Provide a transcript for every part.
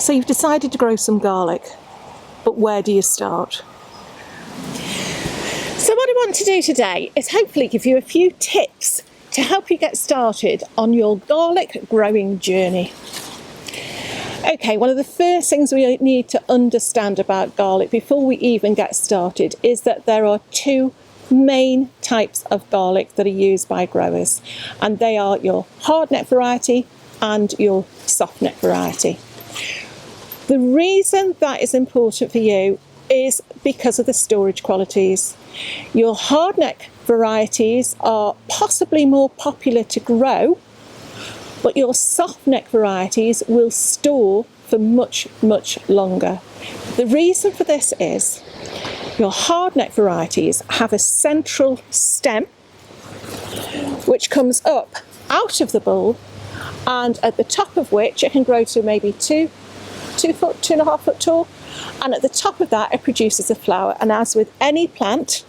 So you've decided to grow some garlic, but where do you start? So what I want to do today is hopefully give you a few tips to help you get started on your garlic growing journey. Okay, one of the first things we need to understand about garlic before we even get started is that there are two main types of garlic that are used by growers, and they are your hardneck variety and your softneck variety. The reason that is important for you is because of the storage qualities. Your hardneck varieties are possibly more popular to grow, but your softneck varieties will store for much, much longer. The reason for this is your hardneck varieties have a central stem which comes up out of the bulb, and at the top of which it can grow to maybe 2 foot, 2.5 foot tall, and at the top of that it produces a flower. And as with any plant,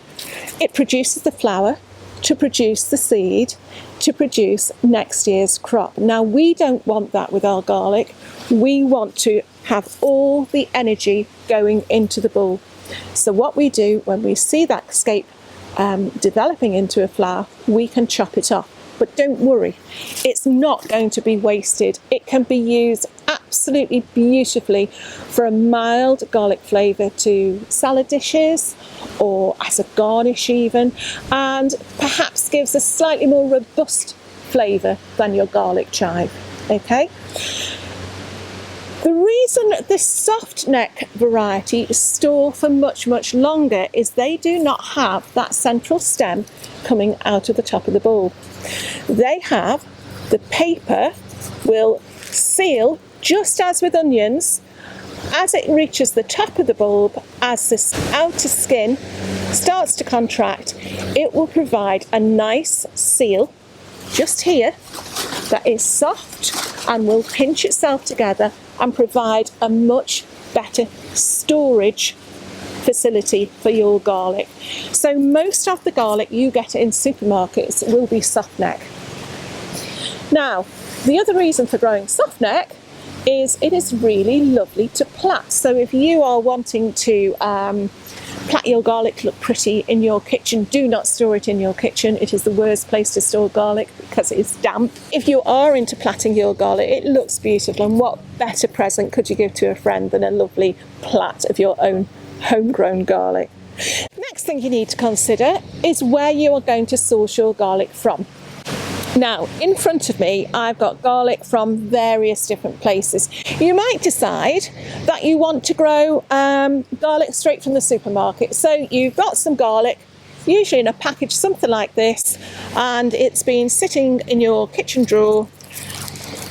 it produces the flower to produce the seed to produce next year's crop. Now, we don't want that with our garlic. We want to have all the energy going into the bulb. So what we do when we see that scape developing into a flower, we can chop it off. But don't worry, it's not going to be wasted. It can be used absolutely beautifully for a mild garlic flavour to salad dishes or as a garnish even, and perhaps gives a slightly more robust flavour than your garlic chive. Okay? The reason the softneck variety store for much, much longer is they do not have that central stem coming out of the top of the bulb. They have the paper will seal, just as with onions, as it reaches the top of the bulb, as this outer skin starts to contract, it will provide a nice seal just here that is soft and will pinch itself together and provide a much better storage facility for your garlic. So most of the garlic you get in supermarkets will be softneck. Now, the other reason for growing softneck is it is really lovely to plait. So if you are wanting to plait your garlic to look pretty in your kitchen, do not store it in your kitchen. It is the worst place to store garlic because it is damp. If you are into plaiting your garlic, it looks beautiful, and what better present could you give to a friend than a lovely plait of your own homegrown garlic? Next thing you need to consider is where you are going to source your garlic from. Now, in front of me, I've got garlic from various different places. You might decide that you want to grow garlic straight from the supermarket. So you've got some garlic, usually in a package, something like this, and it's been sitting in your kitchen drawer,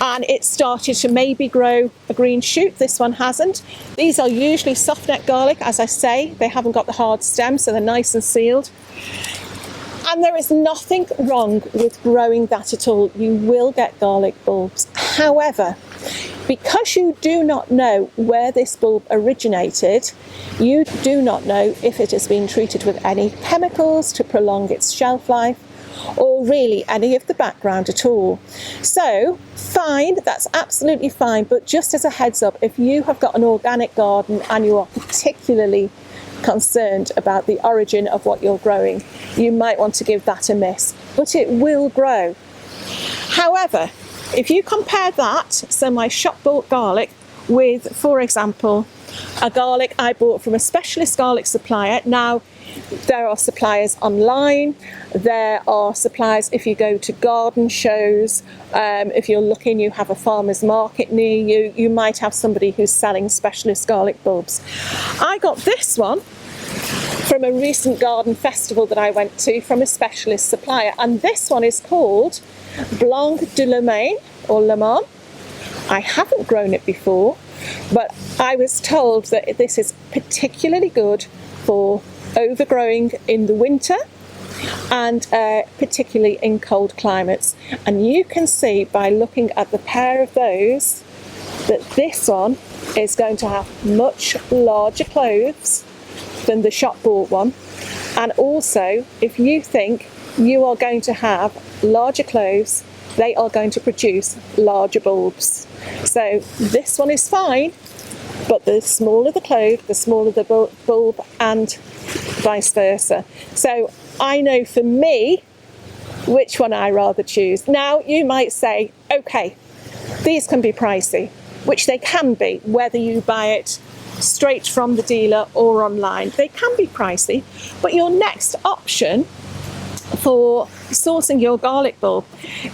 and it started to maybe grow a green shoot. This one hasn't. These are usually softneck garlic, as I say. They haven't got the hard stem, so they're nice and sealed. And there is nothing wrong with growing that at all. You will get garlic bulbs. However, because you do not know where this bulb originated, you do not know if it has been treated with any chemicals to prolong its shelf life, or really any of the background at all. So fine, that's absolutely fine, but just as a heads up, if you have got an organic garden and you are particularly concerned about the origin of what you're growing, you might want to give that a miss, but it will grow. However, if you compare that, so my shop bought garlic, with, for example, a garlic I bought from a specialist garlic supplier. Now, there are suppliers online, there are suppliers if you go to garden shows, if you're looking, you have a farmer's market near you, you might have somebody who's selling specialist garlic bulbs. I got this one from a recent garden festival that I went to from a specialist supplier, and this one is called Blanc de Le Maine, or Le Mans. I haven't grown it before, but I was told that this is particularly good for overgrowing in the winter and particularly in cold climates. And you can see by looking at the pair of those that this one is going to have much larger cloves than the shop bought one. And also, if you think you are going to have larger cloves they are going to produce larger bulbs. So this one is fine, but the smaller the clove, the smaller the bulb, and vice versa. So I know for me which one I rather choose. Now you might say, okay, these can be pricey, which they can be, whether you buy it straight from the dealer or online. They can be pricey, but your next option for sourcing your garlic bulb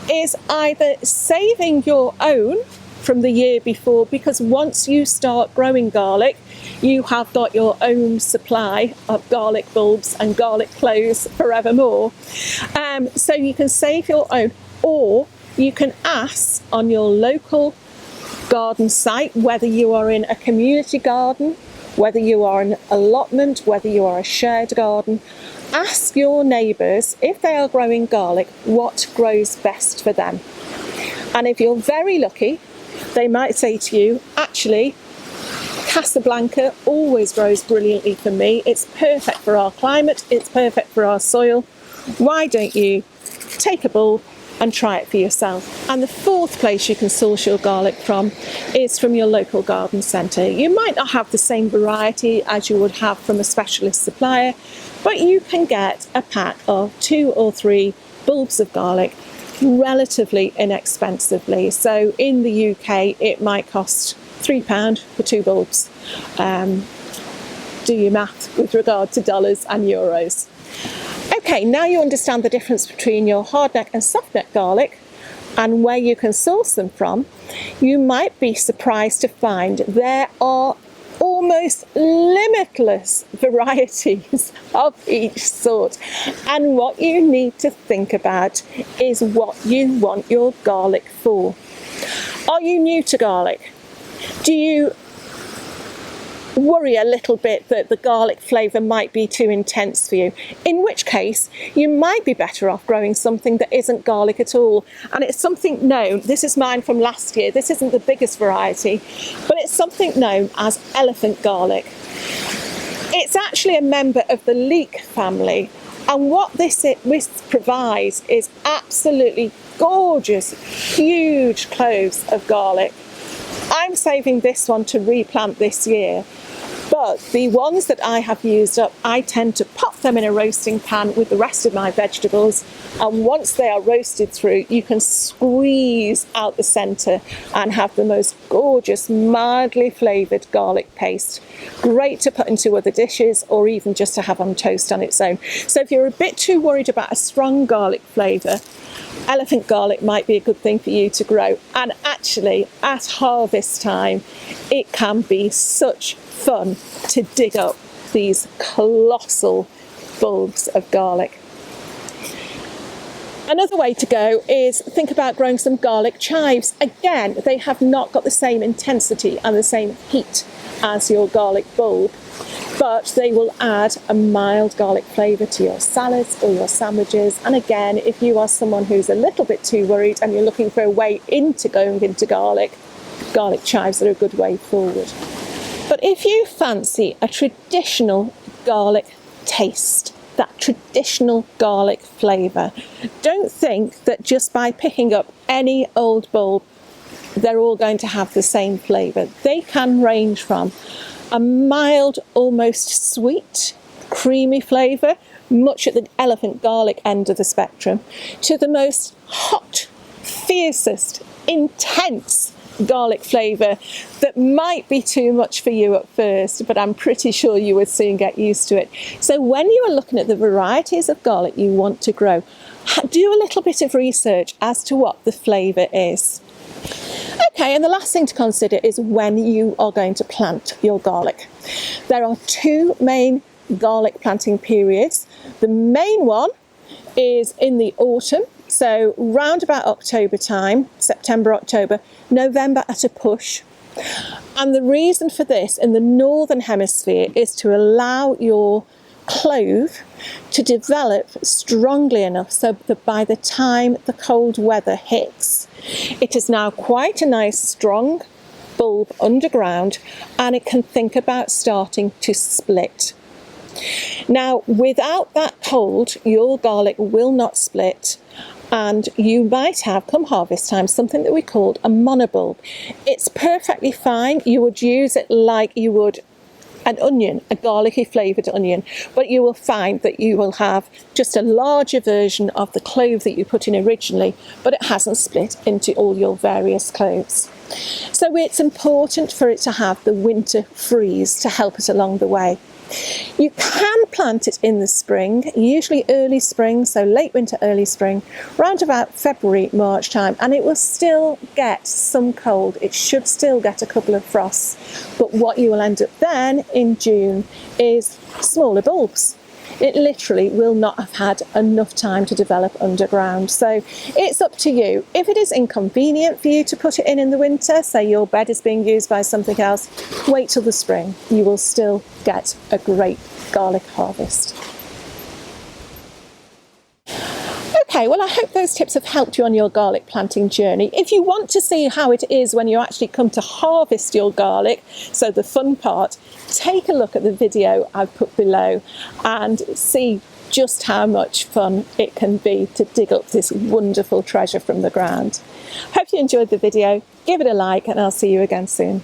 is either saving your own from the year before, because once you start growing garlic, you have got your own supply of garlic bulbs and garlic cloves forevermore. So you can save your own, or you can ask on your local garden site, whether you are in a community garden, whether you are an allotment, whether you are a shared garden, ask your neighbours if they are growing garlic what grows best for them. And if you're very lucky, they might say to you, actually, Casablanca always grows brilliantly for me. It's perfect for our climate, it's perfect for our soil. Why don't you take a bulb and try it for yourself? And the fourth place you can source your garlic from is from your local garden centre. You might not have the same variety as you would have from a specialist supplier, but you can get a pack of 2 or 3 bulbs of garlic relatively inexpensively. So in the UK it might cost £3 for 2 bulbs. Do your math with regard to dollars and euros. Okay, now you understand the difference between your hardneck and softneck garlic and where you can source them from. You might be surprised to find there are almost limitless varieties of each sort. And what you need to think about is what you want your garlic for. Are you new to garlic? Do you worry a little bit that the garlic flavour might be too intense for you? In which case, you might be better off growing something that isn't garlic at all. And it's something known, this is mine from last year, this isn't the biggest variety, but it's something known as elephant garlic. It's actually a member of the leek family, and what this provides is absolutely gorgeous, huge cloves of garlic. I'm saving this one to replant this year, but the ones that I have used up, I tend to pop them in a roasting pan with the rest of my vegetables, and once they are roasted through, you can squeeze out the centre and have the most gorgeous, mildly flavoured garlic paste. Great to put into other dishes, or even just to have on toast on its own. So if you're a bit too worried about a strong garlic flavour, elephant garlic might be a good thing for you to grow. And actually, at harvest time, it can be such fun to dig up these colossal bulbs of garlic. Another way to go is think about growing some garlic chives. Again, they have not got the same intensity and the same heat as your garlic bulb, but they will add a mild garlic flavour to your salads or your sandwiches. And again, if you are someone who's a little bit too worried and you're looking for a way into going into garlic chives are a good way forward. But if you fancy a traditional garlic taste, that traditional garlic flavour, don't think that just by picking up any old bulb they're all going to have the same flavour. They can range from a mild, almost sweet, creamy flavour, much at the elephant garlic end of the spectrum, to the most hot, fiercest, intense garlic flavour that might be too much for you at first, but I'm pretty sure you would soon get used to it. So when you are looking at the varieties of garlic you want to grow, do a little bit of research as to what the flavour is. Okay, and the last thing to consider is when you are going to plant your garlic. There are 2 main garlic planting periods. The main one is in the autumn, so round about October time, September, October, November at a push. And the reason for this in the northern hemisphere is to allow your clove to develop strongly enough so that by the time the cold weather hits, it is now quite a nice strong bulb underground, and it can think about starting to split. Now, without that cold, your garlic will not split, and you might have, come harvest time, something that we called a monobulb. It's perfectly fine. You would use it like you would an onion, a garlicky flavoured onion, but you will find that you will have just a larger version of the clove that you put in originally, but it hasn't split into all your various cloves. So it's important for it to have the winter freeze to help it along the way. You can plant it in the spring, usually early spring, so late winter, early spring, round about February, March time, and it will still get some cold. It should still get a couple of frosts, but what you will end up then in June is smaller bulbs. It literally will not have had enough time to develop underground. So it's up to you. If it is inconvenient for you to put it in the winter, say your bed is being used by something else, wait till the spring. You will still get a great garlic harvest. Okay, well, I hope those tips have helped you on your garlic planting journey. If you want to see how it is when you actually come to harvest your garlic, so the fun part, take a look at the video I've put below and see just how much fun it can be to dig up this wonderful treasure from the ground. Hope you enjoyed the video. Give it a like and I'll see you again soon.